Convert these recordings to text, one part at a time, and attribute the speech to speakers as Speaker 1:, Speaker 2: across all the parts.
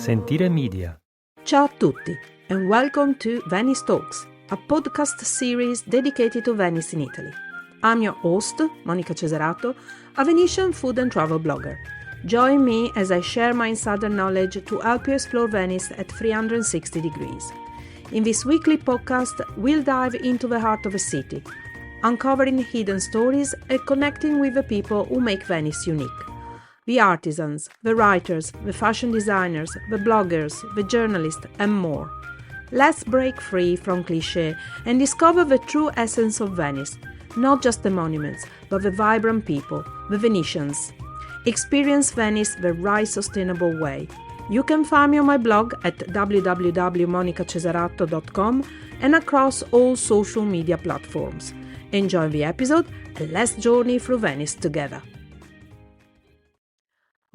Speaker 1: Sentire Media.
Speaker 2: Ciao a tutti and welcome to Venice Talks, a podcast series dedicated to Venice in Italy. I'm your host, Monica Cesarato, a Venetian food and travel blogger. Join me as I share my insider knowledge to help you explore Venice at 360 degrees. In this weekly podcast, we'll dive into the heart of a city, uncovering hidden stories and connecting with the people who make Venice unique. The artisans, the writers, the fashion designers, the bloggers, the journalists, and more. Let's break free from cliché and discover the true essence of Venice, not just the monuments, but the vibrant people, the Venetians. Experience Venice the right sustainable way. You can find me on my blog at www.monicacesarato.com and across all social media platforms. Enjoy the episode and let's journey through Venice together.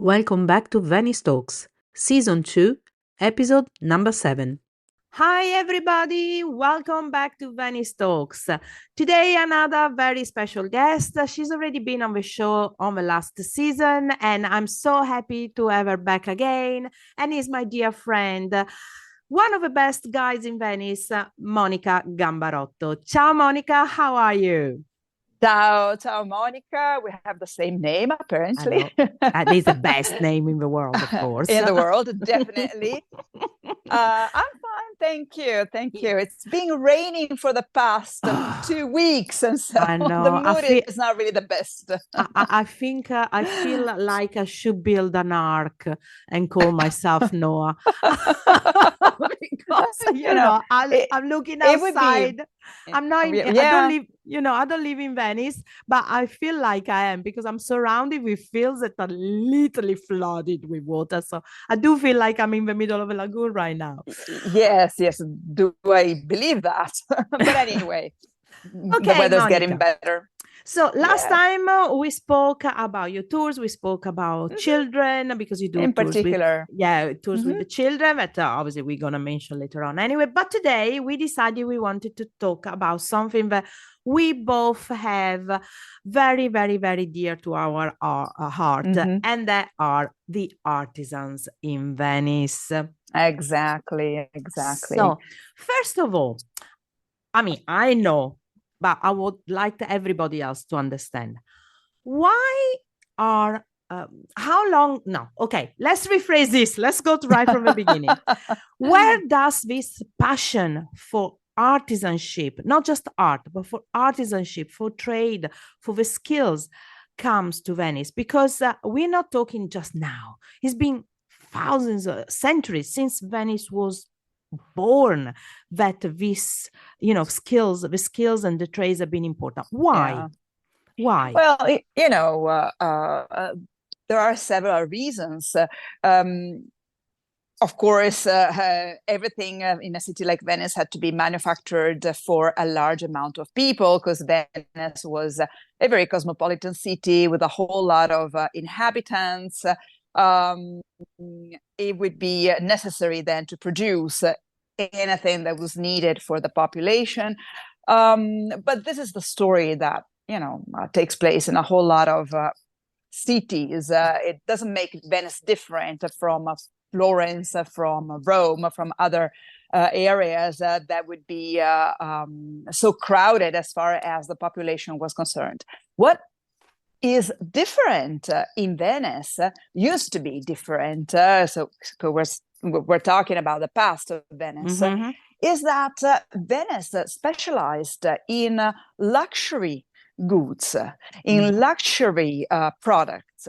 Speaker 2: Welcome back to Venice Talks, Season 2, Episode number 7. Hi everybody, welcome back to Venice Talks. Today another very special guest. She's already been on the show on the last season and I'm so happy to have her back again. And is my dear friend, one of the best guys in Venice, Monica Gambarotto. Ciao Monica, how are you?
Speaker 3: Ciao, Monica. We have the same name, apparently.
Speaker 2: That is the best name in the world, of course.
Speaker 3: In the world, definitely. I'm fine, thank you. It's been raining for the past 2 weeks, and so the mood is not really the best.
Speaker 2: I think I feel like I should build an ark and call myself Noah. Because, I'm looking outside. I'm not. I don't live. I don't live in Venice, but I feel like I am because I'm surrounded with fields that are literally flooded with water. So I do feel like I'm in the middle of a lagoon right now.
Speaker 3: Yes. Do I believe that? But anyway, the weather's
Speaker 2: Monica.
Speaker 3: Getting better.
Speaker 2: So last time we spoke about your tours, we spoke about children because you do
Speaker 3: in
Speaker 2: tours
Speaker 3: particular.
Speaker 2: Tours with the children that obviously we're going to mention later on anyway. But today we decided we wanted to talk about something that we both have very, very, very dear to our heart, and that are the artisans in Venice.
Speaker 3: Exactly.
Speaker 2: So first of all, I know, but I would like everybody else to understand how long? No, okay, let's rephrase this. Let's go right from the beginning. Where does this passion for artisanship, not just art, but for artisanship, for trade, for the skills comes to Venice? Because we're not talking just now. It's been thousands of centuries since Venice was born that this the skills and the trades have been important. Why?
Speaker 3: Well, there are several reasons. Of course, everything in a city like Venice had to be manufactured for a large amount of people because Venice was a very cosmopolitan city with a whole lot of inhabitants. It would be necessary then to produce anything that was needed for the population. But this is the story that, takes place in a whole lot of cities. It doesn't make Venice different from Florence, from Rome, from other areas that would be so crowded as far as the population was concerned. What is different in Venice used to be different. So we're talking about the past of Venice. Is that Venice specialized in luxury goods, in luxury products.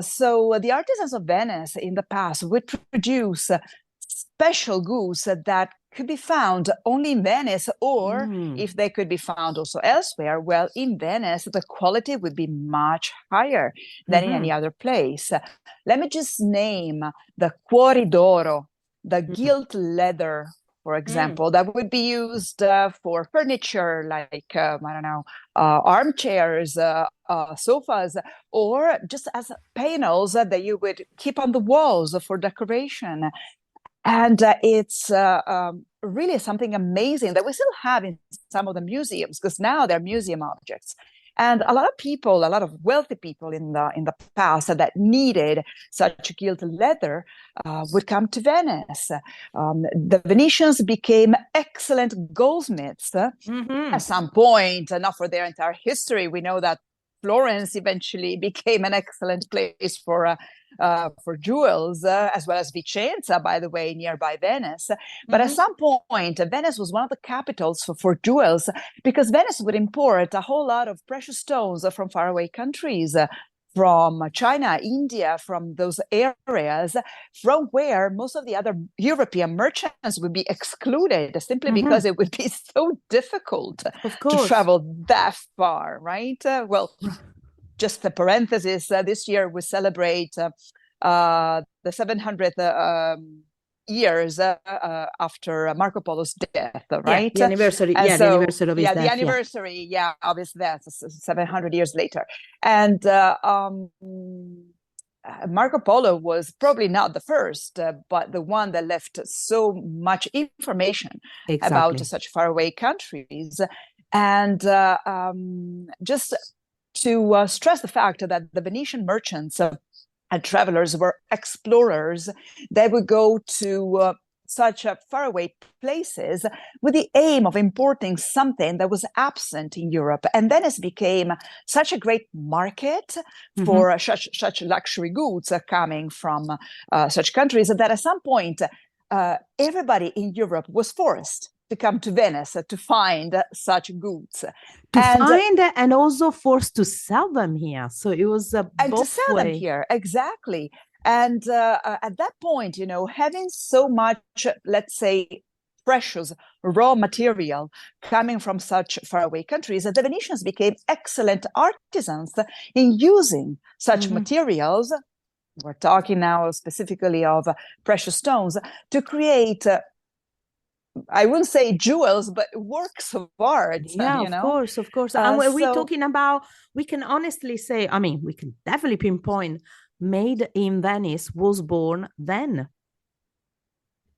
Speaker 3: So the artisans of Venice in the past would produce special goods that could be found only in Venice, or if they could be found also elsewhere, well, in Venice, the quality would be much higher than in any other place. Let me just name the cuori d'oro, the gilt leather, for example, that would be used for furniture like, armchairs, sofas, or just as panels that you would keep on the walls for decoration. And it's really something amazing that we still have in some of the museums, because now they're museum objects. And a lot of people, a lot of wealthy people in the past that needed such gilt leather would come to Venice. The Venetians became excellent goldsmiths at some point, not for their entire history. We know that Florence eventually became an excellent place for jewels, as well as Vicenza, by the way, nearby Venice. But at some point, Venice was one of the capitals for jewels, because Venice would import a whole lot of precious stones from faraway countries, from China, India, from those areas, from where most of the other European merchants would be excluded, simply because it would be so difficult to travel that far, right? Just a parenthesis, this year we celebrate the 700th years after Marco Polo's death, right?
Speaker 2: The anniversary,
Speaker 3: and
Speaker 2: the anniversary of his death.
Speaker 3: The anniversary, of his death, 700 years later. And Marco Polo was probably not the first, but the one that left so much information about such faraway countries. And just to stress the fact that the Venetian merchants and travelers were explorers, they would go to such faraway places with the aim of importing something that was absent in Europe. And Venice became such a great market for such luxury goods coming from such countries that at some point, everybody in Europe was forced to come to Venice to find such goods.
Speaker 2: And also forced to sell them here. So it was both
Speaker 3: to sell them here, exactly. And at that point, having so much, let's say, precious raw material coming from such faraway countries, the Venetians became excellent artisans in using such materials. We're talking now specifically of precious stones to create I wouldn't say jewels, but works of art.
Speaker 2: Of course. And we're talking about, we can honestly say, we can definitely pinpoint, made in Venice was born then.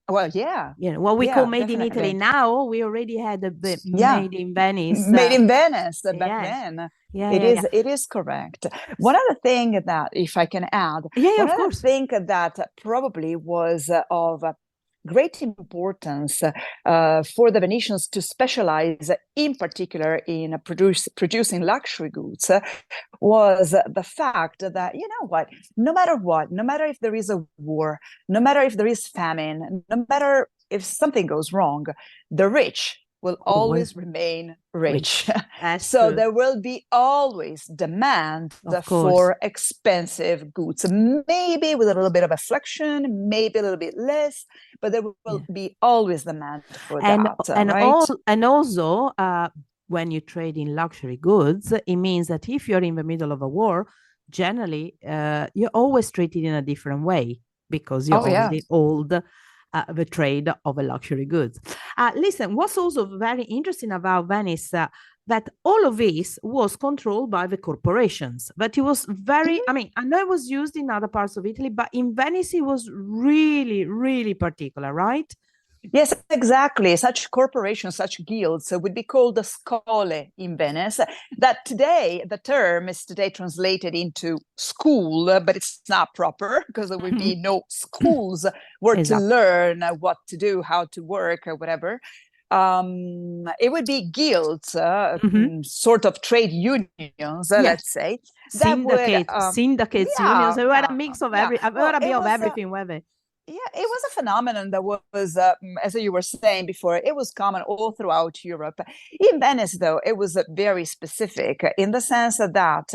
Speaker 3: Well, yeah.
Speaker 2: What we call made
Speaker 3: definitely.
Speaker 2: in Italy now, we already had a bit made in Venice.
Speaker 3: Made in Venice back then. It is correct. One other thing that, if I can add,
Speaker 2: of course.
Speaker 3: Thing that probably was of great importance for the Venetians to specialize in particular in producing luxury goods was the fact that, no matter if there is a war, no matter if there is famine, no matter if something goes wrong, the rich will always remain rich. So
Speaker 2: true.
Speaker 3: there will be always demand for expensive goods, maybe with a little bit of a flexion, maybe a little bit less, but there will be always demand for that.
Speaker 2: And also, when you trade in luxury goods, it means that if you're in the middle of a war, generally, you're always treated in a different way because you're already old. The trade of a luxury goods. Listen, what's also very interesting about Venice, that all of this was controlled by the corporations, but it was very, I know it was used in other parts of Italy, but in Venice, it was really, really particular, right?
Speaker 3: Yes, exactly. Such corporations, such guilds would be called the scole in Venice. That today, the term is today translated into school, but it's not proper because there would be no schools where to learn what to do, how to work, or whatever. It would be guilds, sort of trade unions, let's say.
Speaker 2: Syndicates, unions. We had a mix of everything, were they?
Speaker 3: Yeah, it was a phenomenon that was, as you were saying before, it was common all throughout Europe. In Venice, though, it was very specific in the sense that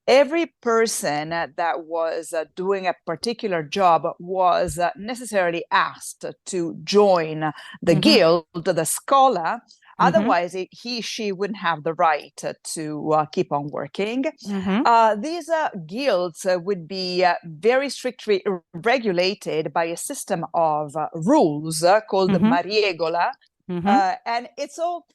Speaker 3: every person that was doing a particular job was necessarily asked to join the guild, the scola. Otherwise, she wouldn't have the right to keep on working. These guilds would be very strictly regulated by a system of rules called mariegola. And it's all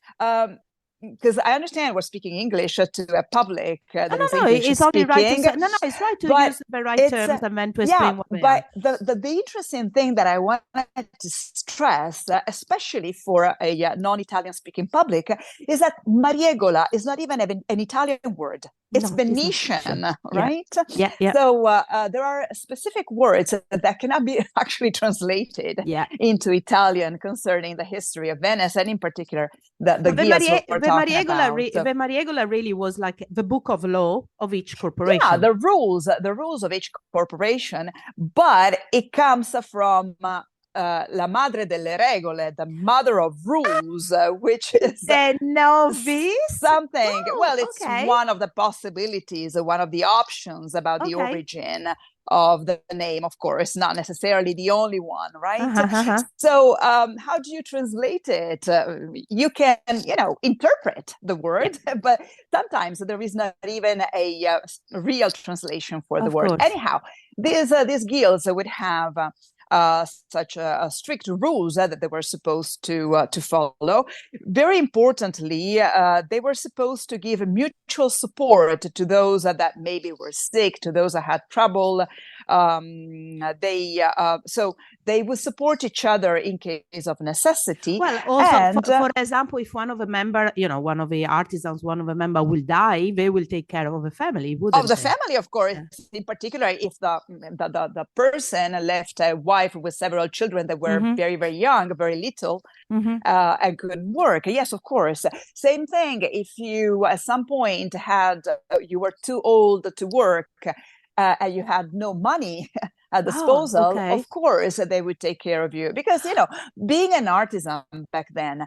Speaker 3: because I understand we're speaking English to a public that is
Speaker 2: No,
Speaker 3: English
Speaker 2: it's only right to
Speaker 3: speaking,
Speaker 2: say, no, it's right to
Speaker 3: but
Speaker 2: use the right
Speaker 3: it's
Speaker 2: terms and then to explain what they are.
Speaker 3: but the interesting thing that I wanted to stress, especially for a non-Italian speaking public, is that mariegola is not even an Italian word. It's Venetian, right?
Speaker 2: Yeah.
Speaker 3: So there are specific words that cannot be actually translated into Italian concerning the history of Venice, and in particular the guilds we're talking about.
Speaker 2: The mariegola really was like the book of law of each corporation.
Speaker 3: Yeah, the rules of each corporation, but it comes from la madre delle regole, the mother of rules, which is something. Well, it's one of the possibilities, one of the options about the origin of the name, of course, not necessarily the only one, right? So how do you translate it? You can, interpret the word, but sometimes there is not even a real translation for the word. Anyhow, these guilds would have such strict rules that they were supposed to follow. Very importantly, they were supposed to give mutual support to those that maybe were sick, to those that had trouble. So they would support each other in case of necessity.
Speaker 2: Well, also, for example, if one of the member, one of the artisans, one of the member will die, they will take care of the family, wouldn't they?
Speaker 3: Family, of course. Yeah. In particular, if the person left a wife with several children that were very, very young, very little, and couldn't work. Yes, of course. Same thing. If you at some point you were too old to work, and you had no money at disposal, of course they would take care of you, because being an artisan back then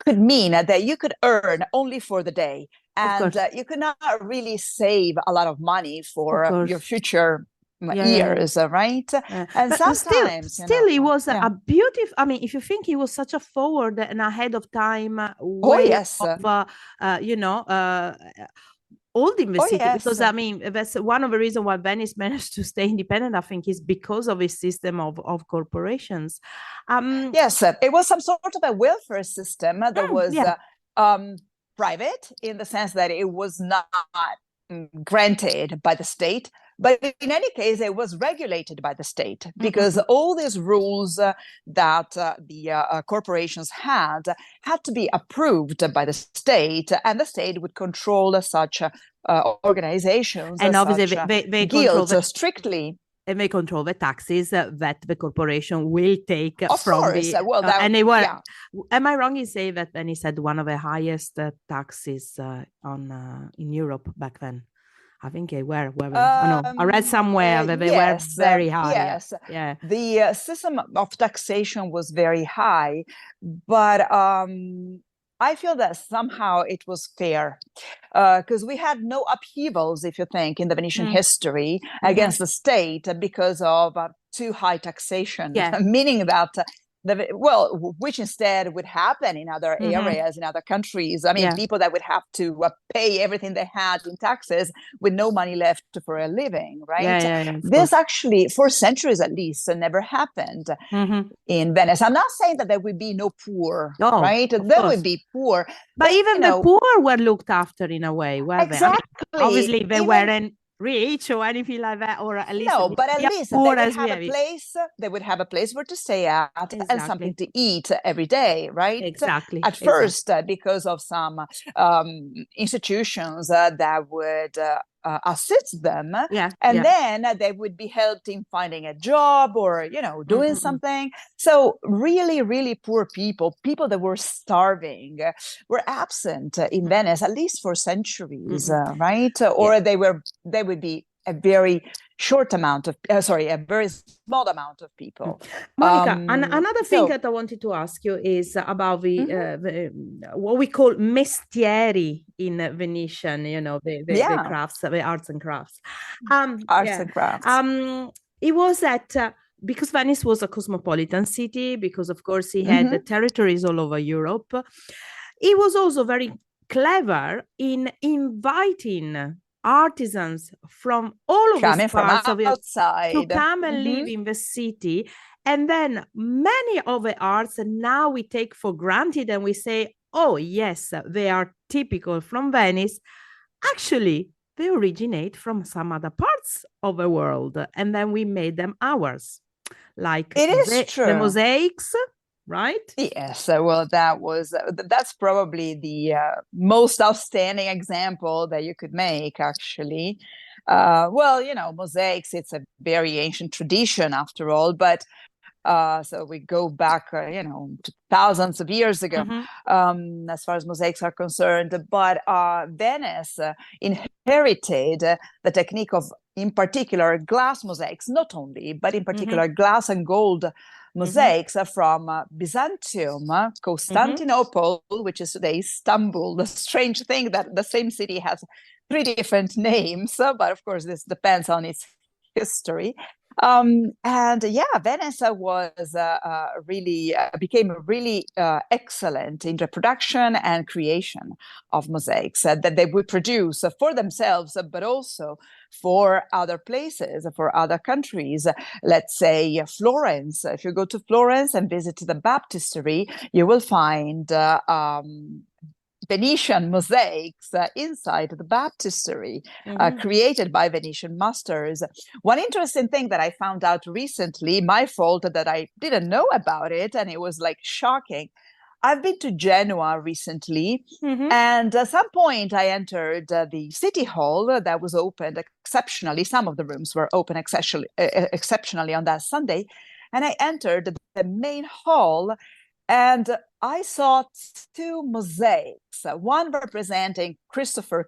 Speaker 3: could mean that you could earn only for the day, and you could not really save a lot of money for your future years, right? And
Speaker 2: but
Speaker 3: sometimes
Speaker 2: still it was a beautiful, I mean, if you think it was such a forward and ahead of time way of old in the city, because I mean that's one of the reasons why Venice managed to stay independent, I think, is because of its system of corporations.
Speaker 3: Yes, it was some sort of a welfare system that was private, in the sense that it was not granted by the state, but in any case it was regulated by the state, because all these rules that the corporations had to be approved by the state, and the state would control such organizations,
Speaker 2: and obviously they
Speaker 3: guilds strictly.
Speaker 2: And they control the taxes that the corporation will take
Speaker 3: of
Speaker 2: from
Speaker 3: course.
Speaker 2: and they were. Am I wrong in saying that Venice had one of the highest taxes in Europe back then? I think they were. I read somewhere that they were very high.
Speaker 3: Yes. Yeah. The system of taxation was very high, but I feel that somehow it was fair, because we had no upheavals, if you think, in the Venetian history against the state because of too high taxation, meaning that which instead would happen in other areas, in other countries. I mean, people that would have to pay everything they had in taxes with no money left for a living, right? This actually, for centuries at least, never happened in Venice. I'm not saying that there would be no poor, right? There would be poor.
Speaker 2: But even the poor were looked after in a way, were
Speaker 3: exactly.
Speaker 2: they? I mean, obviously, they weren't rich or anything like that, or at least
Speaker 3: but at least they would have a place. They would have a place where to stay at and something to eat every day, right?
Speaker 2: Exactly.
Speaker 3: At first, because of some institutions that would assist them, and then they would be helped in finding a job or doing something. So really, really poor people that were starving, were absent in Venice, at least for centuries, right? Or they would be a very short amount of a very small amount of people.
Speaker 2: Monica, another thing that I wanted to ask you is about the what we call mestieri in Venetian, the crafts, the arts and crafts.
Speaker 3: And crafts.
Speaker 2: It was that because Venice was a cosmopolitan city, because of course he had the territories all over Europe, he was also very clever in inviting artisans from all of these parts of
Speaker 3: outside
Speaker 2: to come and live in the city. And then many of the arts now we take for granted and we say, oh, yes, they are typical from Venice. Actually, they originate from some other parts of the world, and then we made them ours, like
Speaker 3: It is
Speaker 2: the
Speaker 3: true.
Speaker 2: mosaics, right?
Speaker 3: Yes, well, that's probably the most outstanding example that you could make, actually. Well, mosaics, it's a very ancient tradition after all, but so we go back, to thousands of years ago,
Speaker 2: Mhm,
Speaker 3: as far as mosaics are concerned. But Venice inherited the technique of, in particular, glass mosaics, not only, but in
Speaker 2: mhm,
Speaker 3: particular, glass and gold
Speaker 2: mhm,
Speaker 3: mosaics from Byzantium,
Speaker 2: mhm.
Speaker 3: Constantinople, which is today Istanbul. The strange thing that the same city has three different names, but of course, this depends on its history. And yeah, Venice was really became really excellent in the production and creation of mosaics that they would produce for themselves, but also for other places, for other countries. Let's say Florence. If you go to Florence and visit the baptistery, you will find Venetian mosaics inside the baptistery,
Speaker 2: Mhm.
Speaker 3: created by Venetian masters. One interesting thing that I found out recently, my fault that I didn't know about it, and it was like shocking. I've been to Genoa recently,
Speaker 2: Mhm.
Speaker 3: and at some point I entered the city hall that was opened exceptionally. Some of the rooms were open exceptionally on that Sunday. And I entered the main hall, and I saw two mosaics, one representing
Speaker 2: Hmm.
Speaker 3: Cristoforo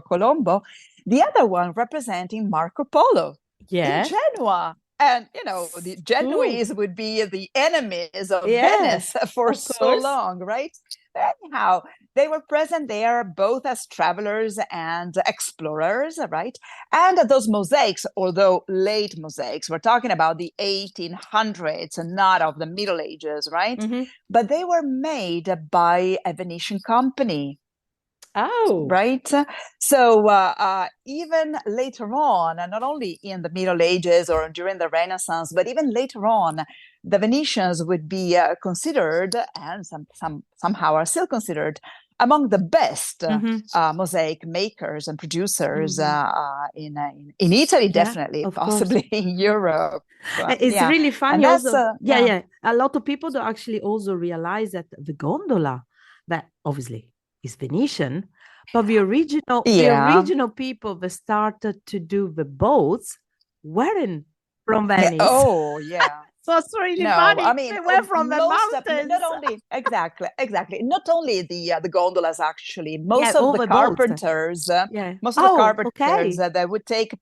Speaker 3: Colombo, the other one representing Marco Polo in
Speaker 2: Yeah.
Speaker 3: Genoa. And, the
Speaker 2: Ooh.
Speaker 3: Genoese would be the enemies of
Speaker 2: Yeah,
Speaker 3: Venice for
Speaker 2: of
Speaker 3: so
Speaker 2: course.
Speaker 3: long, right? Anyhow, they were present there both as travelers and explorers, right? And those mosaics, although late mosaics, we're talking about the 1800s and not of the Middle Ages, right?
Speaker 2: Mhm.
Speaker 3: But they were made by a Venetian company,
Speaker 2: Oh.
Speaker 3: right? So even later on, and not only in the Middle Ages or during the Renaissance, but even later on, the Venetians would be considered, and somehow are still considered, among the best
Speaker 2: Mhm.
Speaker 3: mosaic makers and producers
Speaker 2: Mhm.
Speaker 3: in Italy,
Speaker 2: Yeah,
Speaker 3: definitely,
Speaker 2: of course.
Speaker 3: possibly in Europe.
Speaker 2: It's
Speaker 3: Yeah,
Speaker 2: really
Speaker 3: and
Speaker 2: funny
Speaker 3: that's
Speaker 2: also. Yeah,
Speaker 3: yeah,
Speaker 2: yeah. A lot of people don't actually also realize that the gondola, that obviously is Venetian, but the
Speaker 3: yeah.
Speaker 2: original people that started to do the boats weren't from
Speaker 3: Yeah.
Speaker 2: Venice.
Speaker 3: Oh, yeah.
Speaker 2: So it's really
Speaker 3: No, I
Speaker 2: funny.
Speaker 3: mean,
Speaker 2: They were from the
Speaker 3: most of not
Speaker 2: mountains.
Speaker 3: only exactly, not only the gondolas, actually,
Speaker 2: Yeah,
Speaker 3: most of
Speaker 2: all
Speaker 3: the
Speaker 2: the boats.
Speaker 3: carpenters,
Speaker 2: Yeah.
Speaker 3: most of the
Speaker 2: Oh,
Speaker 3: carpenters
Speaker 2: okay.
Speaker 3: that would take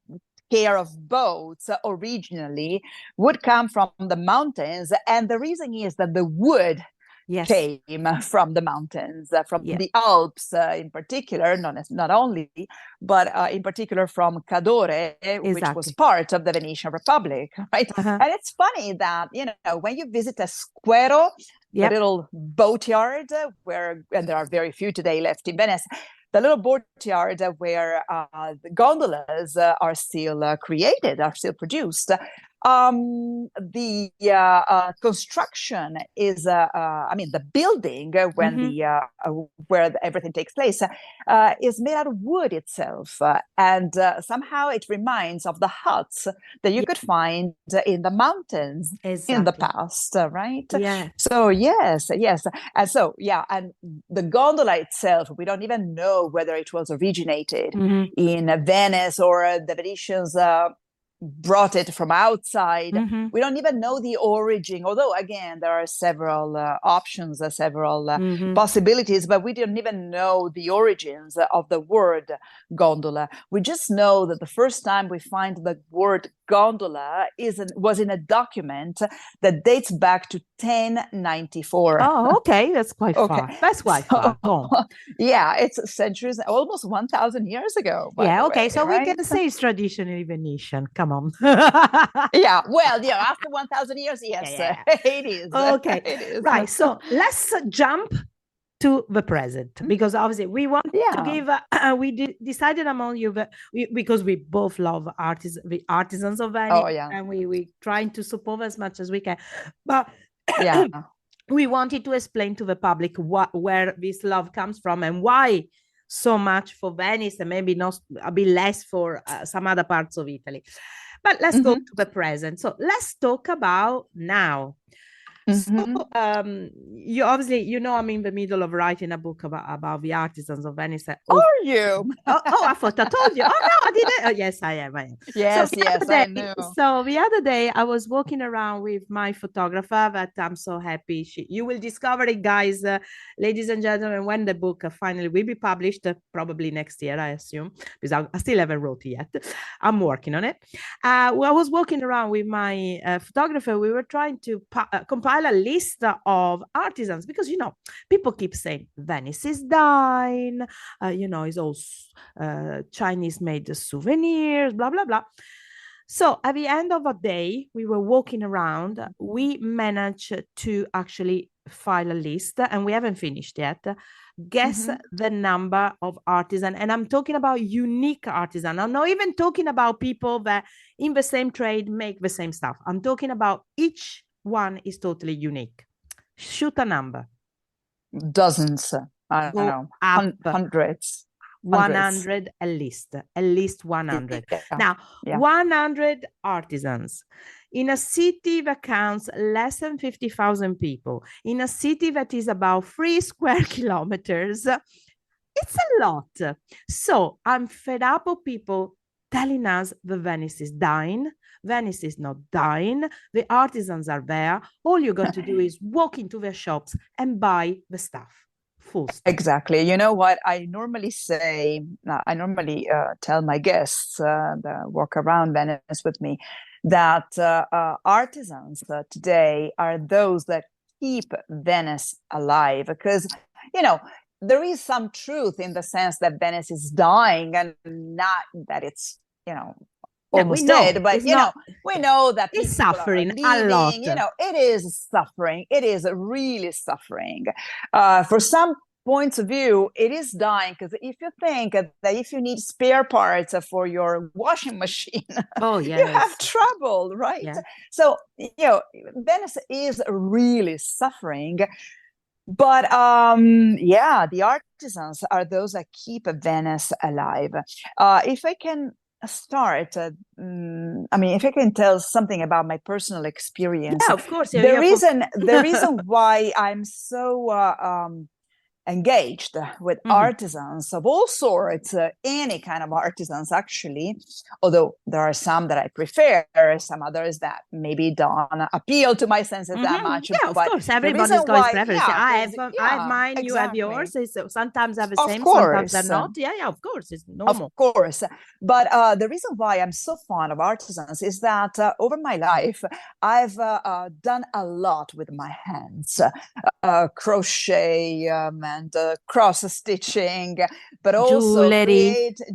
Speaker 3: care of boats originally would come from the mountains, and the reason is that the wood
Speaker 2: Yes.
Speaker 3: came from the mountains, from
Speaker 2: Yeah,
Speaker 3: the Alps in particular, not only, but in particular from Cadore, which was
Speaker 2: exactly.
Speaker 3: part of the Venetian Republic, right?
Speaker 2: Uh-huh.
Speaker 3: And it's funny that, when you visit a squero, the
Speaker 2: Yep.
Speaker 3: little boatyard and there are very few today left in Venice, the little boatyard where the gondolas are still created, are still produced. The construction is, I mean, the building when
Speaker 2: Mm-hmm.
Speaker 3: the where everything takes place is made out of wood itself, and somehow it reminds of the huts that you
Speaker 2: Yeah,
Speaker 3: could find in the mountains in the
Speaker 2: exactly.
Speaker 3: past, right?
Speaker 2: Yeah.
Speaker 3: So yes, and so yeah, and the gondola itself, we don't even know whether it was originated
Speaker 2: Mm-hmm.
Speaker 3: in Venice or the Venetians brought it from outside.
Speaker 2: Mm-hmm.
Speaker 3: We don't even know the origin, although, again, there are several options, several
Speaker 2: Mm-hmm.
Speaker 3: possibilities, but we don't even know the origins of the word gondola. We just know that the first time we find the word gondola was in a document that dates back to 1094.
Speaker 2: Oh, okay. That's quite
Speaker 3: Okay,
Speaker 2: far. That's quite
Speaker 3: so
Speaker 2: far. Go.
Speaker 3: yeah, it's centuries, almost 1,000 years ago, by
Speaker 2: Yeah,
Speaker 3: the
Speaker 2: okay.
Speaker 3: way,
Speaker 2: So we
Speaker 3: right?
Speaker 2: can say it's traditionally Venetian. Come on.
Speaker 3: Yeah, well, after 1,000 years,
Speaker 2: Yeah,
Speaker 3: yes,
Speaker 2: yeah.
Speaker 3: it is.
Speaker 2: Okay.
Speaker 3: It is.
Speaker 2: Right. So let's jump to the present because obviously we want to
Speaker 3: Yeah.
Speaker 2: give decided among you that because we both love the artisans of Venice
Speaker 3: Oh, yeah.
Speaker 2: and we trying to support as much as we can, but
Speaker 3: Yeah.
Speaker 2: we wanted to explain to the public where this love comes from and why so much for Venice and maybe not a bit less for some other parts of Italy. But let's go to the present. So let's talk about now. So you obviously, you know, I'm in the middle of writing a book about the artisans of Venice.
Speaker 3: Are you?
Speaker 2: I thought I told you. Oh no, I didn't. Oh, yes, I am.
Speaker 3: Yes,
Speaker 2: so
Speaker 3: yes, I know.
Speaker 2: So the other day I was walking around with my photographer that I'm so happy. You will discover it, guys, ladies and gentlemen, when the book finally will be published, probably next year, I assume, because I still haven't wrote it yet. I'm working on it. Well, I was walking around with my photographer. We were trying to compile a list of artisans because, you know, people keep saying Venice is dying, you know, it's all Chinese made souvenirs, blah, blah, blah. So at the end of a day, we were walking around, we managed to actually file a list and we haven't finished yet. Guess the number of artisans. And I'm talking about unique artisans. I'm not even talking about people that in the same trade make the same stuff. I'm talking about each one is totally unique. Shoot a number.
Speaker 3: Dozens. I don't know. Hundreds.
Speaker 2: 100 at least 100. Yeah. Now, 100 artisans in a city that counts less than 50,000 people, in a city that is about 3 square kilometers, it's a lot. So I'm fed up of people telling us that Venice is dying. Venice is not dying. The artisans are there. All you're going to do is walk into their shops and buy the stuff.
Speaker 3: Exactly. You know what I normally say? I normally tell my guests that walk around Venice with me that artisans today are those that keep Venice alive. Because, you know, there is some truth in the sense that Venice is dying, and not that it's, you know, almost dead, but you know, we know that
Speaker 2: it's suffering a lot.
Speaker 3: You know, it is suffering. It is really suffering. For some points of view, it is dying, because if you think that if you need spare parts for your washing machine, you have trouble, right? Yeah. So, you know, Venice is really suffering. But yeah, the artisans are those that keep Venice alive. If I can start, I mean, if I can tell something about my personal experience.
Speaker 2: Yeah, of course.
Speaker 3: The reason why I'm so engaged with artisans of all sorts, any kind of artisans, actually, although there are some that I prefer, some others that maybe don't appeal to my senses that much.
Speaker 2: Yeah, of course, everybody's got his preference. I have mine, you have yours. Sometimes I have the same, sometimes they're not. Yeah, of course, it's normal.
Speaker 3: Of course. But the reason why I'm so fond of artisans is that over my life, I've done a lot with my hands, crochet, and cross stitching, but also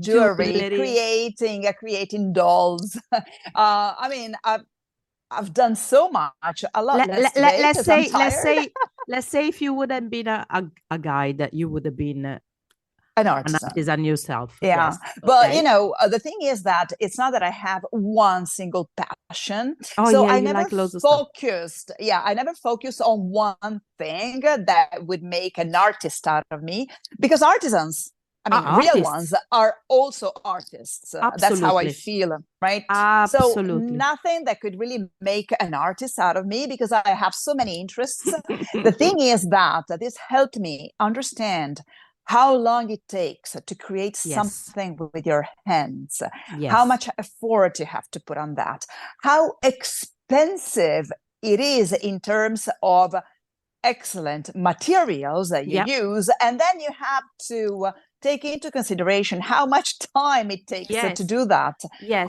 Speaker 3: jewelry, creating dolls. I mean, I've done so much, a lot less today.
Speaker 2: Let's say if you wouldn't been a guide, you would have been
Speaker 3: an artisan
Speaker 2: yourself.
Speaker 3: Yeah. Yes. But you know, the thing is that it's not that I have one single passion. I never focused. Yeah, I never focused on one thing that would make an artist out of me, because artisans, I mean, real ones, are also artists. That's how I feel, right?
Speaker 2: Absolutely.
Speaker 3: So nothing that could really make an artist out of me, because I have so many interests. The thing is that this helped me understand how long it takes to create something with your hands, how much effort you have to put on that, how expensive it is in terms of excellent materials that you use, and then you have to take into consideration how much time it takes to do that.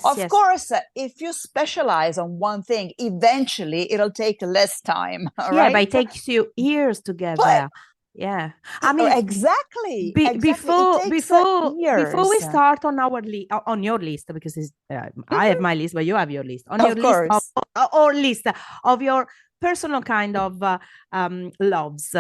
Speaker 3: Of course, if you specialize on one thing, eventually it'll take less time. Right?
Speaker 2: But it takes you years to get there. Yeah, I mean,
Speaker 3: exactly.
Speaker 2: Before we start on our on your list, because I have my list, but you have your list. On your list or list of your personal kind of loves.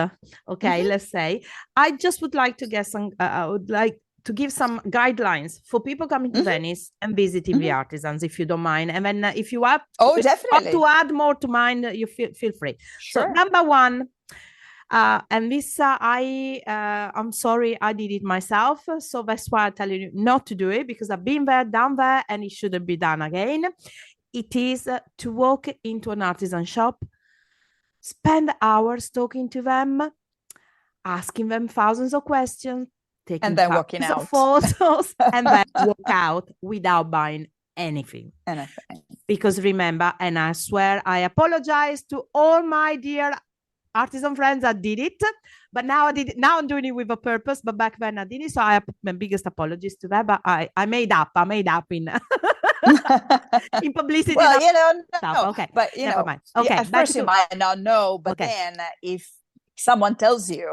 Speaker 2: Okay, let's say I just would like to get some. I would like to give some guidelines for people coming to Venice and visiting the artisans, if you don't mind. And then if you have
Speaker 3: definitely
Speaker 2: to add more to mine, you feel free.
Speaker 3: Sure.
Speaker 2: So number one, and this I'm sorry, I did it myself, so that's why I tell you not to do it, because I've been there, done there, and it shouldn't be done again. It is to walk into an artisan shop, spend hours talking to them, asking them thousands of questions, taking
Speaker 3: and then walking
Speaker 2: of
Speaker 3: out
Speaker 2: photos, and then walk out without buying anything. Because remember, and I swear I apologize to all my dear artisan friends that did it, but now I'm doing it with a purpose, but back then I did it, so I have my biggest apologies to that. But I made up in in publicity.
Speaker 3: Well, no.
Speaker 2: Okay,
Speaker 3: but
Speaker 2: never mind. Okay,
Speaker 3: at first you might not know, but then if someone tells you,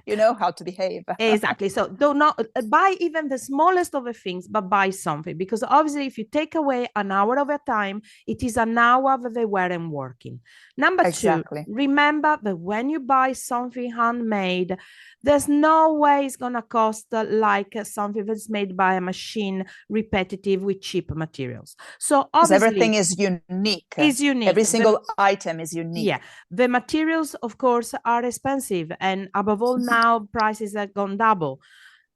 Speaker 3: you know how to behave.
Speaker 2: Exactly. So do not buy even the smallest of the things, but buy something, because obviously if you take away an hour of your time, it is an hour that they weren't working. Number two, remember that when you buy something handmade, there's no way it's gonna cost like something that's made by a machine, repetitive with cheap materials. So obviously
Speaker 3: everything is unique. Every single item is unique.
Speaker 2: Yeah, the materials, of course, are expensive, and above all, now prices have gone double.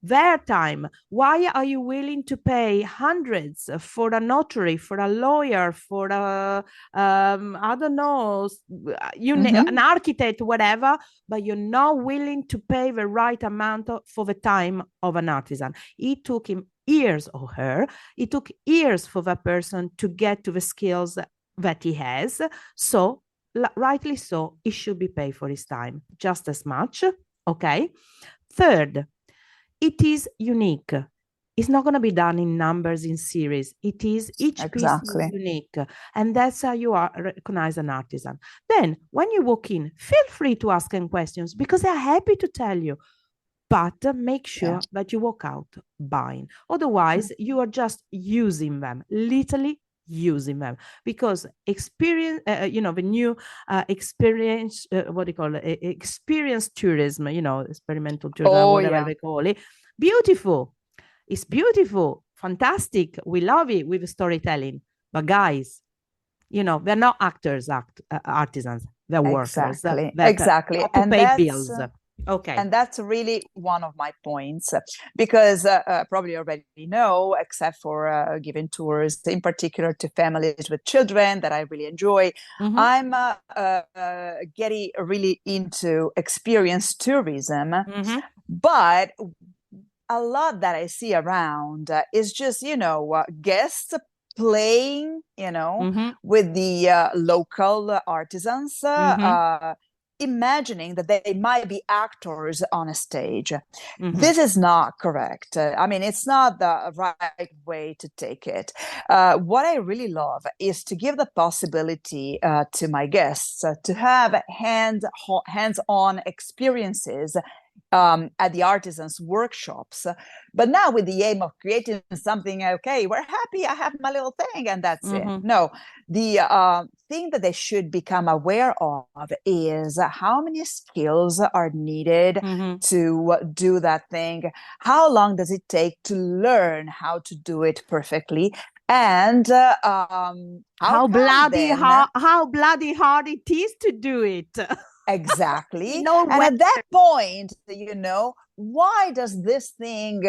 Speaker 2: Their time, why are you willing to pay hundreds for a notary, for a lawyer, for a I don't know, an architect, whatever, but you're not willing to pay the right amount for the time of an artisan? It took him years, or her, it took years for that person to get to the skills that he has. So rightly so, he should be paid for his time just as much. Okay. Third, it is unique. It's not going to be done in numbers, in series. It is each piece is unique, and that's how you recognize an artisan. Then when you walk in, feel free to ask them questions, because they're happy to tell you, but make sure that you walk out buying. Otherwise, you are just using them, literally using them, because experience, the new experience, what do you call it? Experience tourism, experimental tourism, whatever they call it. Beautiful. It's beautiful, fantastic. We love it with storytelling. But guys, they're not actors, artisans. They're workers.
Speaker 3: Exactly.
Speaker 2: To pay bills. Okay.
Speaker 3: And that's really one of my points, because probably already know, except for giving tours, in particular to families with children that I really enjoy, I'm getting really into experience tourism. But a lot that I see around is just, guests playing, with the local artisans, imagining that they might be actors on a stage. This is not correct. I mean, it's not the right way to take it. What I really love is to give the possibility to my guests to have hands-on experiences at the artisans' workshops, but now with the aim of creating something. Okay, we're happy, I have my little thing, and that's it. No, the thing that they should become aware of is how many skills are needed to do that thing. How long does it take to learn how to do it perfectly? And how bloody
Speaker 2: hard it is to do it.
Speaker 3: Exactly. And at that point, why does this thing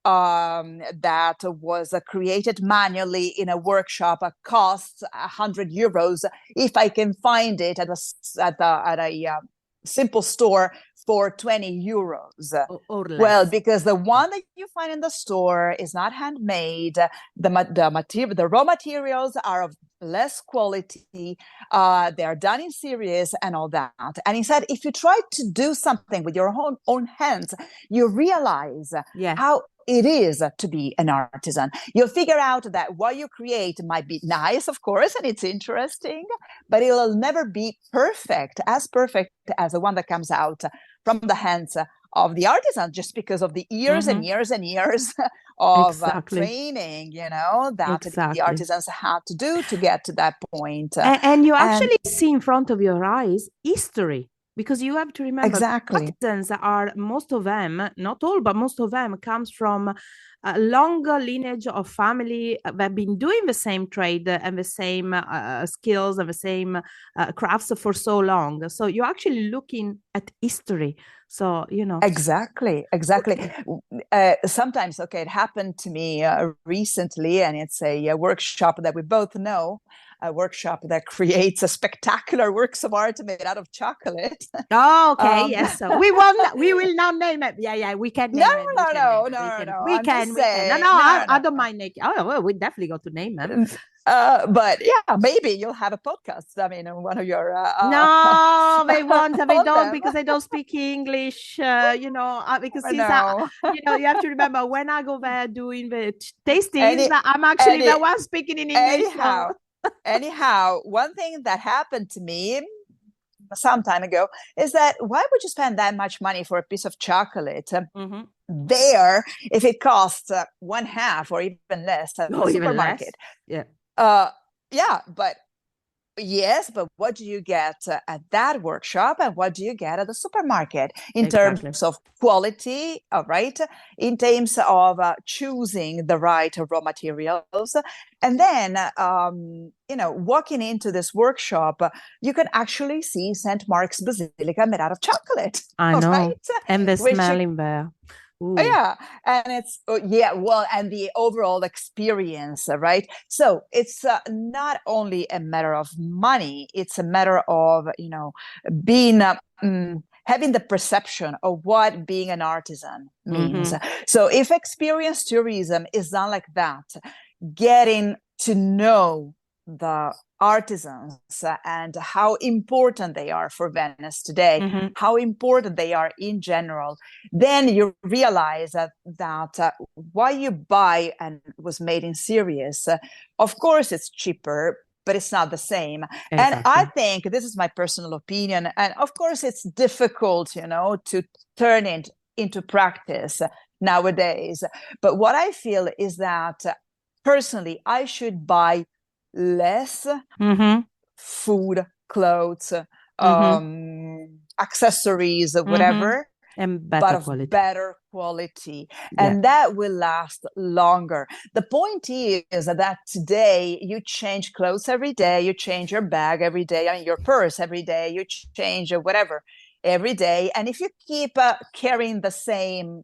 Speaker 3: that was created manually in a workshop costs €100 if I can find it at a simple store for €20?
Speaker 2: Or less.
Speaker 3: Well, because the one that you find in the store is not handmade. The raw materials are of less quality. They are done in series and all that. And instead, if you try to do something with your own hands, you realize how it is to be an artisan. You'll figure out that what you create might be nice, of course, and it's interesting, but it will never be perfect as the one that comes out from the hands of the artisan, just because of the years and years and years of training, that the artisans had to do to get to that point.
Speaker 2: And you actually see in front of your eyes history. Because you have to remember,
Speaker 3: Exactly.
Speaker 2: artisans are, most of them, not all, but most of them comes from a longer lineage of family that have been doing the same trade and the same skills and the same crafts for so long. So you're actually looking at history. So,
Speaker 3: Exactly.
Speaker 2: okay.
Speaker 3: Sometimes, okay, it happened to me recently, and it's a workshop that we both know, a workshop that creates a spectacular works of art made out of chocolate.
Speaker 2: Oh, okay.
Speaker 3: um,
Speaker 2: Yes. So we won't. We will now name it. Yeah, yeah. We can
Speaker 3: no,
Speaker 2: name it. We
Speaker 3: no,
Speaker 2: can name
Speaker 3: no,
Speaker 2: it. We
Speaker 3: no,
Speaker 2: can.
Speaker 3: no.
Speaker 2: We
Speaker 3: I'm
Speaker 2: can.
Speaker 3: just
Speaker 2: We can. No, no.
Speaker 3: saying, no,
Speaker 2: I
Speaker 3: no.
Speaker 2: don't mind making. Oh, well, we definitely got to name them.
Speaker 3: But yeah, maybe you'll have a podcast. I mean, one of your
Speaker 2: No, they won't. They
Speaker 3: on
Speaker 2: don't
Speaker 3: them.
Speaker 2: because they don't speak English. Because since
Speaker 3: No,
Speaker 2: you have to remember when I go there doing the tastings,
Speaker 3: any,
Speaker 2: I'm actually the
Speaker 3: any,
Speaker 2: one speaking in English. So.
Speaker 3: anyhow, anyhow, one thing that happened to me some time ago is that why would you spend that much money for a piece of chocolate
Speaker 2: Mm-hmm.
Speaker 3: there if it costs one half or even less at the
Speaker 2: No, even less.
Speaker 3: supermarket?
Speaker 2: Yeah.
Speaker 3: Uh, yeah, but yes, but what do you get at that workshop and what do you get at the supermarket in
Speaker 2: Exactly.
Speaker 3: terms of quality, right? In terms of choosing the right raw materials. And then, walking into this workshop, you can actually see St. Mark's Basilica made out of chocolate,
Speaker 2: I know.
Speaker 3: right?
Speaker 2: And the
Speaker 3: Which
Speaker 2: smell in there. Ooh.
Speaker 3: yeah, and it's and the overall experience, right? So it's not only a matter of money, it's a matter of being having the perception of what being an artisan means.
Speaker 2: Mm-hmm.
Speaker 3: So if experience tourism is done like that, getting to know the artisans and how important they are for Venice today,
Speaker 2: Mm-hmm.
Speaker 3: how important they are in general, then you realize that what you buy and was made in series, of course it's cheaper, but it's not the same. And I
Speaker 2: Exactly.
Speaker 3: think this is my personal opinion. And of course it's difficult, to turn it into practice nowadays. But what I feel is that personally, I should buy less
Speaker 2: Mm-hmm.
Speaker 3: food, clothes,
Speaker 2: Mm-hmm.
Speaker 3: accessories,
Speaker 2: Mm-hmm.
Speaker 3: whatever,
Speaker 2: And
Speaker 3: but
Speaker 2: better
Speaker 3: of
Speaker 2: quality.
Speaker 3: better quality.
Speaker 2: Yeah.
Speaker 3: And that will last longer. The point is that today you change clothes every day, you change your bag every day, I mean, your purse every day, you change whatever every day. And if you keep carrying the same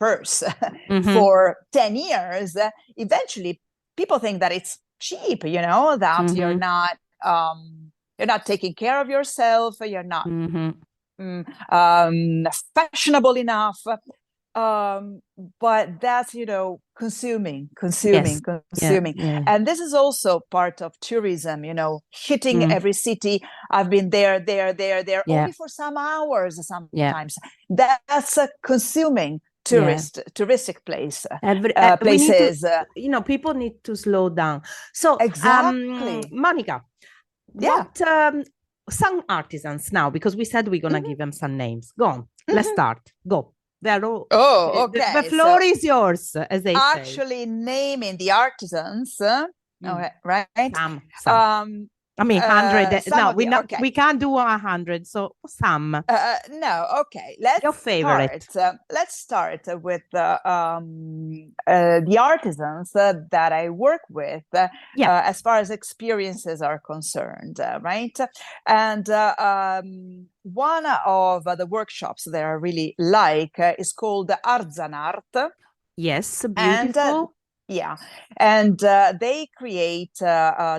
Speaker 3: purse
Speaker 2: Mm-hmm.
Speaker 3: for 10 years, eventually people think that it's cheap, that
Speaker 2: Mm-hmm.
Speaker 3: you're not taking care of yourself, you're not
Speaker 2: Mm-hmm.
Speaker 3: fashionable enough. But that's, consuming,
Speaker 2: Yes.
Speaker 3: consuming,
Speaker 2: Yeah.
Speaker 3: consuming.
Speaker 2: Yeah.
Speaker 3: And this is also part of tourism, hitting
Speaker 2: Mm.
Speaker 3: every city. I've been there,
Speaker 2: Yeah.
Speaker 3: only for some hours
Speaker 2: Yeah.
Speaker 3: sometimes. That's a consuming
Speaker 2: Yeah.
Speaker 3: touristic
Speaker 2: We need to,
Speaker 3: places.
Speaker 2: people need to slow down. So,
Speaker 3: Exactly.
Speaker 2: Monica,
Speaker 3: Yeah.
Speaker 2: what some artisans now, because we said we're gonna
Speaker 3: Mhm,
Speaker 2: give them some names. Go on, let's
Speaker 3: mhm.
Speaker 2: start. Go. They're all,
Speaker 3: Oh,
Speaker 2: the
Speaker 3: okay.
Speaker 2: floor
Speaker 3: So
Speaker 2: is yours, as they say.
Speaker 3: actually naming the artisans,
Speaker 2: Mm.
Speaker 3: okay, right?
Speaker 2: Some. I mean, 100.
Speaker 3: Some
Speaker 2: No,
Speaker 3: of the okay.
Speaker 2: we can't do 100. So some.
Speaker 3: No, okay.
Speaker 2: Your favorite.
Speaker 3: Let's start with the artisans that I work with,
Speaker 2: Yeah.
Speaker 3: as far as experiences are concerned, right? And one of the workshops that I really like is called Artsanart,
Speaker 2: Yes,
Speaker 3: and
Speaker 2: beautiful.
Speaker 3: yeah, and they create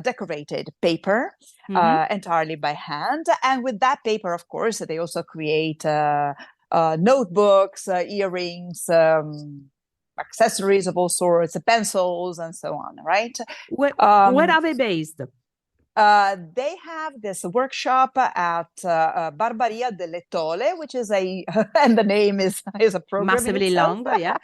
Speaker 3: decorated paper
Speaker 2: Mm-hmm.
Speaker 3: entirely by hand, and with that paper, of course, they also create notebooks, earrings, accessories of all sorts, pencils, and so on, right?
Speaker 2: Where are they based?
Speaker 3: They have this workshop at Barbaria delle Tole, which is and the name is a program in
Speaker 2: Massively
Speaker 3: itself.
Speaker 2: long, yeah.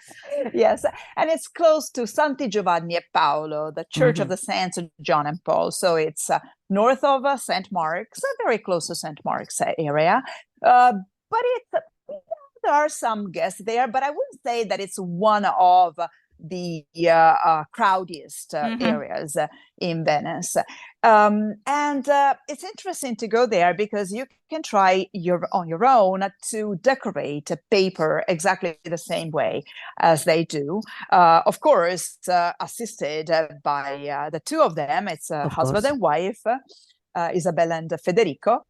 Speaker 3: Yes, and it's close to Santi Giovanni e Paolo, the Church of
Speaker 2: Mm-hmm.
Speaker 3: the Saints John and Paul. So it's north of St. Mark's, very close to St. Mark's area. But there are some guests there, but I wouldn't say that it's one of the crowdiest areas in Venice. And it's interesting to go there because you can try on your own to decorate a paper exactly the same way as they do. Of course, assisted by the two of them. It's a husband and wife, Isabella and Federico.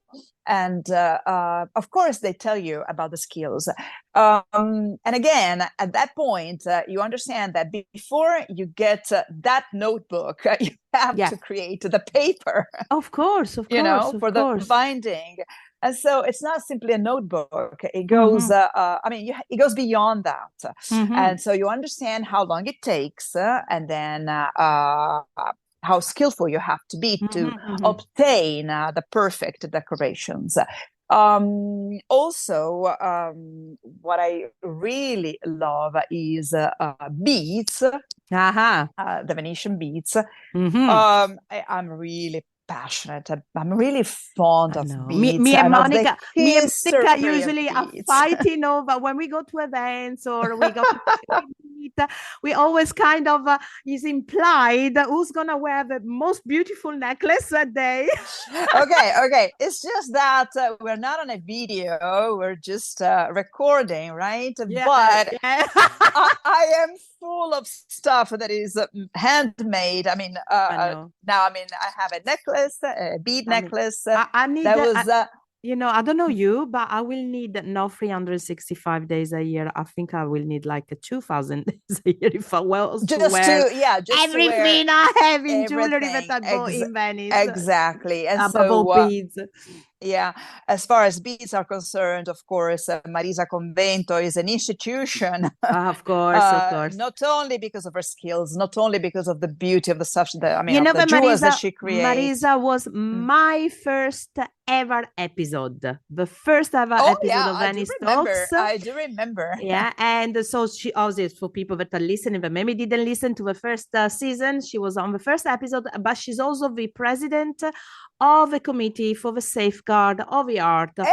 Speaker 3: And of course, they tell you about the skills. And again, at that point, you understand that before you get that notebook, you have to create the paper.
Speaker 2: Of course,
Speaker 3: for the binding. And so it's not simply a notebook. It goes, it goes beyond that. And so you understand how long it takes, and then how skillful you have to be to obtain the perfect decorations. Also, what I really love is beads, the Venetian beads. I'm really passionate. I'm really fond of beads.
Speaker 2: Me and Monica usually are fighting over when we go to events or we go to meet. We always kind of is implied who's gonna wear the most beautiful necklace that day.
Speaker 3: Okay. It's just that we're not on a video. We're just recording, right?
Speaker 2: Yeah,
Speaker 3: but I am full of stuff that is handmade. I mean, now I have a necklace, a bead necklace.
Speaker 2: I need that was. I don't know you, but I will need not 365 days a year. I think I will need like 2,000 days a year if I was to wear everything I have in jewelry that I bought in Venice.
Speaker 3: Exactly. And
Speaker 2: above beads.
Speaker 3: Yeah, as far as beads are concerned, of course, Marisa Convento is an institution.
Speaker 2: Of course.
Speaker 3: Not only because of her skills, not only because of the beauty of the stuff of the jewels that she creates.
Speaker 2: Marisa was my first ever episode, the first ever episode of Venice Talks.
Speaker 3: I do remember.
Speaker 2: Yeah, and so she obviously, for people that are listening, but maybe didn't listen to the first season, she was on the first episode, but she's also the president of the committee for the safeguard of the art of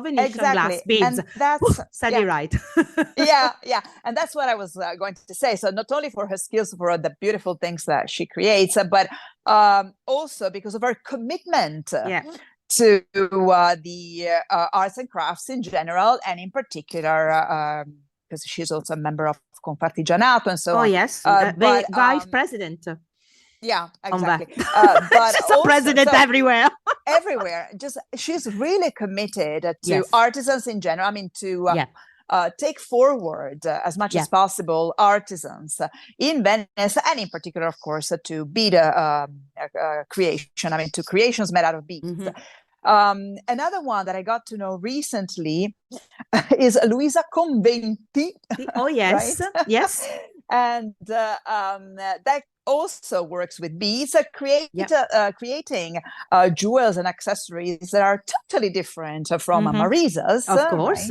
Speaker 2: Venetian glass beads.
Speaker 3: And that's
Speaker 2: said it right.
Speaker 3: yeah, and that's what I was going to say. So not only for her skills, for the beautiful things that she creates, but also because of her commitment to the arts and crafts in general, and in particular because she's also a member of Confartigianato and so on.
Speaker 2: Yes, vice president.
Speaker 3: Yeah, exactly. But
Speaker 2: she's a president everywhere.
Speaker 3: Everywhere. Just she's really committed to artisans in general. I mean, to take forward as much as possible artisans in Venice, and in particular, of course, to bead creation. I mean, to creations made out of beads. Another one that I got to know recently is Luisa Conventi.
Speaker 2: Oh, yes.
Speaker 3: Right?
Speaker 2: Yes.
Speaker 3: And that also works with beads, creating jewels and accessories that are totally different from Marisa's.
Speaker 2: Of course.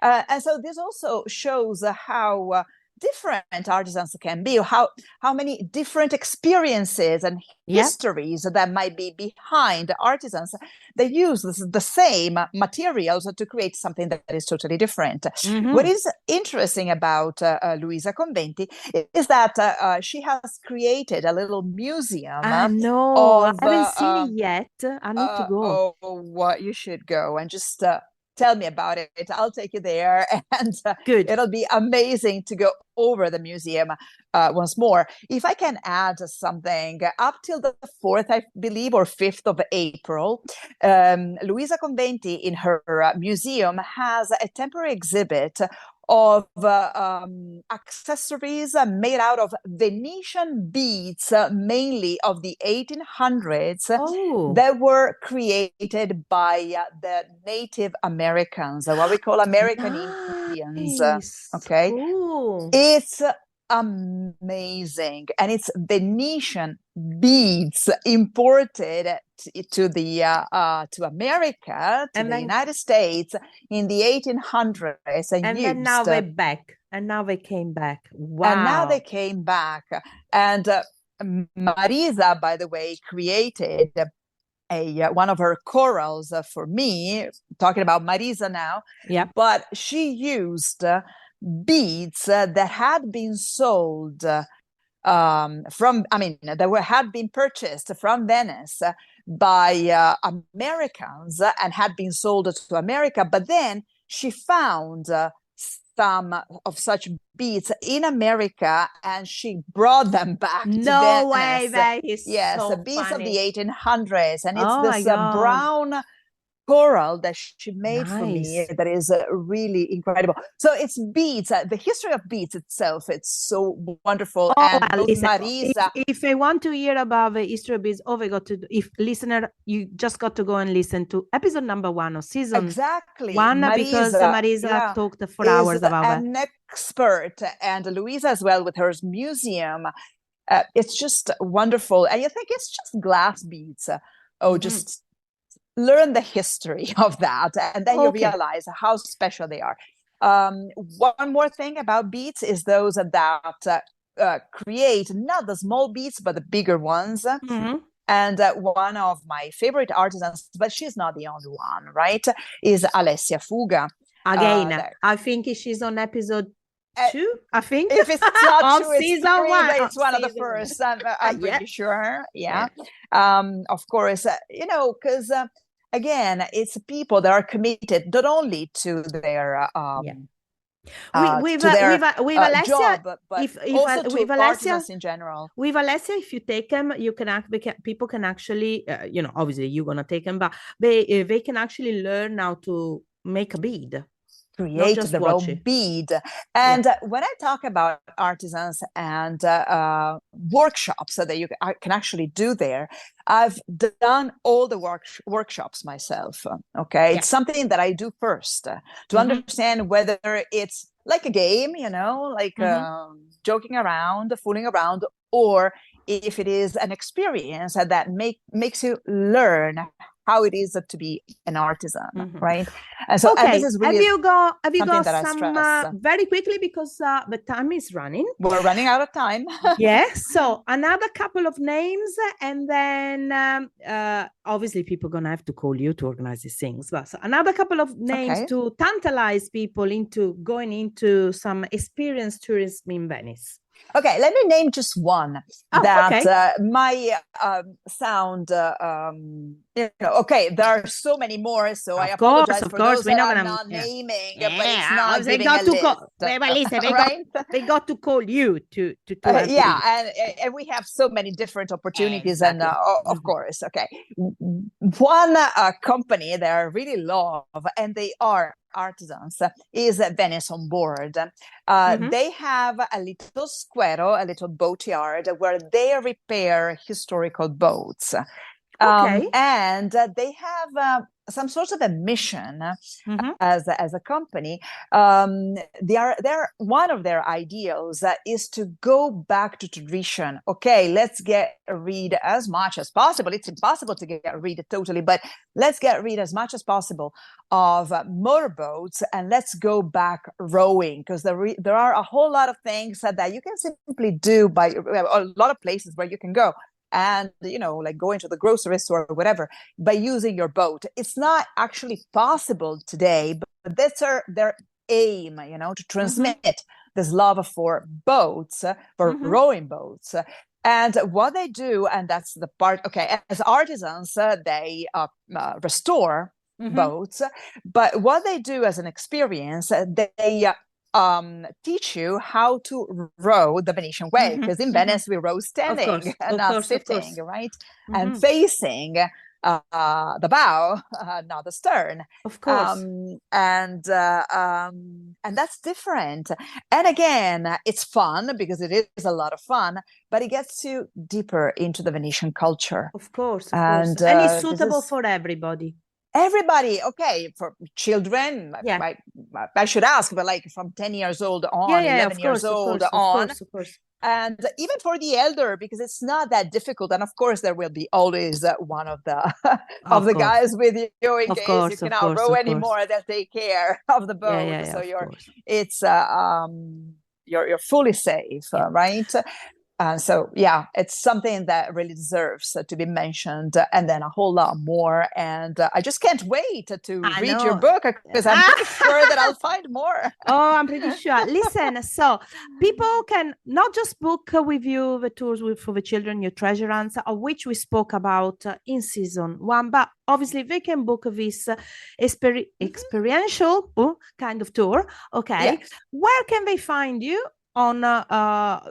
Speaker 3: And so this also shows how different artisans can be, how many different experiences and histories that might be behind artisans. They use the same materials to create something that is totally different. What is interesting about Luisa Conventi is that she has created a little museum.
Speaker 2: I haven't seen it yet. I need to go.
Speaker 3: You should go and just tell me about it. I'll take you there, and it'll be amazing to go over the museum once more. If I can add something, up till the 4th, I believe, or 5th of April, Luisa Conventi in her museum has a temporary exhibit of accessories made out of Venetian beads, mainly of the 1800s, that were created by the Native Americans, what we call American Indians. Okay,
Speaker 2: cool.
Speaker 3: It's amazing, and it's Venetian beads imported to America, to the United States in the 1800s, and
Speaker 2: then now they're back, and now they came back. Wow!
Speaker 3: And now they came back, and Marisa, by the way, created one of her corals for me. Talking about Marisa now, but she used beads that had been sold had been purchased from Venice by Americans and had been sold to America, but then she found some of such beads in America and she brought them back to
Speaker 2: No way,
Speaker 3: Venice.
Speaker 2: that is
Speaker 3: Yes,
Speaker 2: so
Speaker 3: beads of
Speaker 2: funny.
Speaker 3: the 1800s, and it's
Speaker 2: Oh my
Speaker 3: this
Speaker 2: God.
Speaker 3: brown coral that she made for me
Speaker 2: Nice.
Speaker 3: that is really incredible. So it's beads, the history of beads itself, it's so wonderful.
Speaker 2: Oh,
Speaker 3: And
Speaker 2: well,
Speaker 3: both
Speaker 2: listen,
Speaker 3: Marisa,
Speaker 2: if I want to hear about the history of beads, we got to, if listener, you just got to go and listen to episode number 1 of season
Speaker 3: exactly,
Speaker 2: 1, because Marisa talked for hours about that.
Speaker 3: An expert, and Louisa as well with her museum. It's just wonderful. And you think it's just glass beads. Just learn the history of that, and then you realize how special they are. One more thing about beads is those that create not the small beads but the bigger ones. And one of my favorite artisans, but she's not the only one, right, is Alessia Fuga.
Speaker 2: Again, I think she's on episode 2, I think.
Speaker 3: If it's not two, it's
Speaker 2: season
Speaker 3: 3,
Speaker 2: 1.
Speaker 3: but it's one of the first. I'm pretty sure. Yeah. Of course, because again, it's people that are committed not only to their
Speaker 2: with Alessia,
Speaker 3: job, but also to
Speaker 2: with
Speaker 3: artisans in general.
Speaker 2: With Alessia, if you take them, you can people can actually, obviously you're gonna take them, but they can actually learn how to make a bead.
Speaker 3: Create the raw bead. And when I talk about artisans and workshops that you can actually do there, I've done all the workshops myself. Okay, it's something that I do first to understand whether it's like a game, like joking around, fooling around, or if it is an experience that makes you learn how it is to be an artisan, right? And so, and this is really
Speaker 2: have you got some very quickly, because the time is running.
Speaker 3: We're running out of time.
Speaker 2: Yes. So another couple of names, and then obviously people are gonna have to call you to organize these things. But so another couple of names to tantalize people into going into some experienced tourism in Venice.
Speaker 3: Okay, let me name just one that my sound. Okay, there are so many more, so I apologize for those that I'm not naming, but it's not giving a list.
Speaker 2: They got to call you to
Speaker 3: and we have so many different opportunities, and of course, one company that I really love, and they are artisans, is Venice on Board. They have a little squero, a little boatyard where they repair historical boats. And they have some sort of a mission as a company. They're one of their ideals is to go back to tradition. Okay, let's get rid as much as possible. It's impossible to get rid totally, but let's get rid as much as possible of motorboats, and let's go back rowing, because there are a whole lot of things that you can simply do by a lot of places where you can go. And, like going to the grocery store or whatever, by using your boat. It's not actually possible today, but that's their aim, to transmit this love for boats, for rowing boats. And what they do, and that's the part, as artisans, they restore boats. But what they do as an experience, they teach you how to row the Venetian way, because in Venice we row standing and not sitting, right? And facing the bow, not the stern,
Speaker 2: of course.
Speaker 3: And that's different. And again, it's fun because it is a lot of fun, but it gets you deeper into the Venetian culture.
Speaker 2: Of course. And it's suitable for everybody.
Speaker 3: Everybody, for children, I should ask, but like from 10 years old on, 11 years old on. Of course. And even for the elder, because it's not that difficult. And of course, there will be always one of the the guys with you in case you cannot row anymore, that take care of the boat. So you're fully safe, right? So yeah, it's something that really deserves to be mentioned, and then a whole lot more. And I just can't wait to
Speaker 2: I
Speaker 3: read your
Speaker 2: know.
Speaker 3: book, because I'm pretty sure that I'll find more.
Speaker 2: Oh, I'm pretty sure. Listen, so people can not just book with you the tours for the children, your treasure hunts, of which we spoke about in season 1, but obviously they can book this experiential kind of tour. Okay.
Speaker 3: Yeah.
Speaker 2: Where can they find you on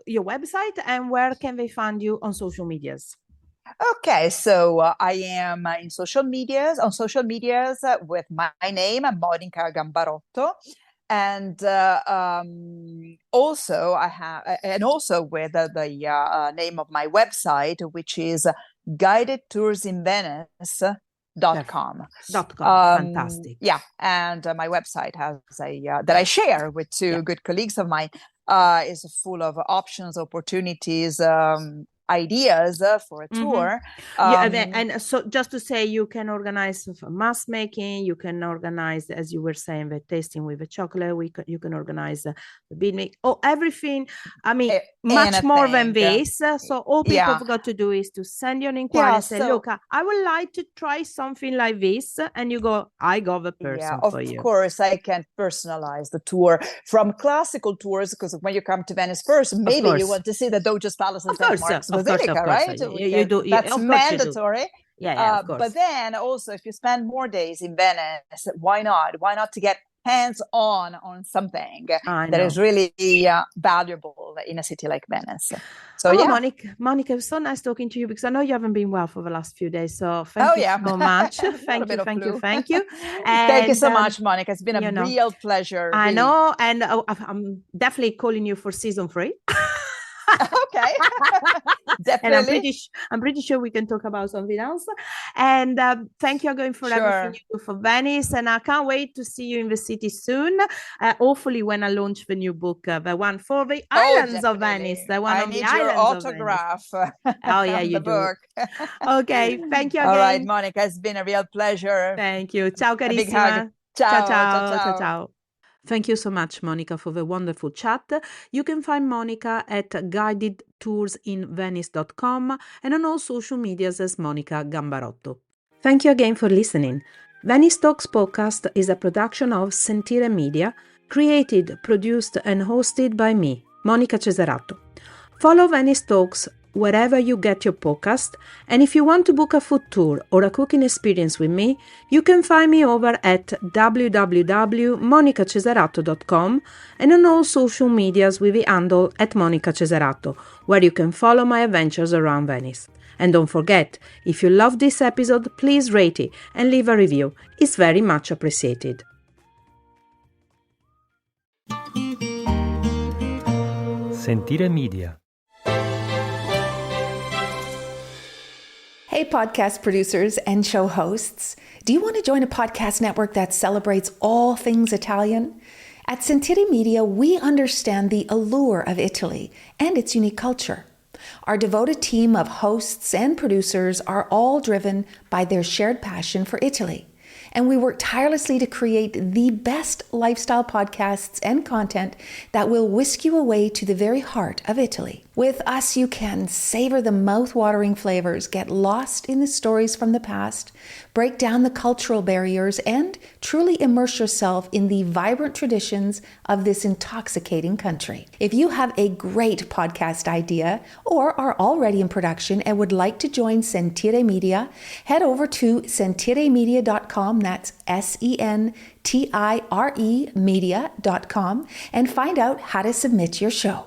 Speaker 2: your website, and where can they find you on social medias?
Speaker 3: Okay, so I am on social medias with my name, Monica Gambarotto, and also I have, and also with the name of my website, which is guidedtoursinvenice.com.
Speaker 2: Fantastic.
Speaker 3: Yeah, and my website has that I share with two good colleagues of mine, is full of options, opportunities, ideas for a tour.
Speaker 2: And so just to say, you can organize mask making, you can organize, as you were saying, the tasting with the chocolate, you can organize the bead make, everything. I mean, much more than this. So all people have got to do is to send you an inquiry and say, look, I would like to try something like this. And you go, I got the person for you.
Speaker 3: Of course, I can personalize the tour from classical tours, because when you come to Venice first, maybe you want to see the Doge's Palace and St. Mark's Basilica, right?
Speaker 2: You do.
Speaker 3: That's mandatory.
Speaker 2: Of course.
Speaker 3: But then also, if you spend more days in Venice, why not? Why not to get hands-on on something that is really valuable in a city like Venice? So
Speaker 2: Monica, it was so nice talking to you, because I know you haven't been well for the last few days. So thank you so much. Thank you.
Speaker 3: Thank you so much, Monica. It's been a real pleasure.
Speaker 2: I know, and I'm definitely calling you for season 3.
Speaker 3: Okay. Definitely.
Speaker 2: And I'm pretty sure we can talk about something else. And thank you again for everything you do for Venice. And I can't wait to see you in the city soon. Hopefully when I launch the new book, the one for the islands of Venice, the one on the islands of Venice.
Speaker 3: I need your autograph.
Speaker 2: Oh yeah, you do.
Speaker 3: Book.
Speaker 2: Okay, thank you again.
Speaker 3: All right, Monica, it's been a real pleasure.
Speaker 2: Thank you. Ciao, carissima.
Speaker 3: A big hug.
Speaker 2: Ciao. Thank you so much, Monica, for the wonderful chat. You can find Monica at guidedtoursinvenice.com and on all social medias as Monica Gambarotto. Thank you again for listening. Venice Talks podcast is a production of Sentire Media, created, produced and hosted by me, Monica Cesarato. Follow Venice Talks wherever you get your podcast, and if you want to book a food tour or a cooking experience with me, you can find me over at www.monicacesarato.com and on all social medias with the handle at Monica Cesarato, where you can follow my adventures around Venice. And don't forget, if you love this episode, please rate it and leave a review. It's very much appreciated.
Speaker 1: Sentire Media.
Speaker 4: Hey, podcast producers and show hosts. Do you want to join a podcast network that celebrates all things Italian? At Sentire Media, we understand the allure of Italy and its unique culture. Our devoted team of hosts and producers are all driven by their shared passion for Italy. And we work tirelessly to create the best lifestyle podcasts and content that will whisk you away to the very heart of Italy. With us, you can savor the mouth-watering flavors, get lost in the stories from the past, break down the cultural barriers, and truly immerse yourself in the vibrant traditions of this intoxicating country. If you have a great podcast idea or are already in production and would like to join Sentire Media, head over to sentiremedia.com, that's SENTIRE media.com, and find out how to submit your show.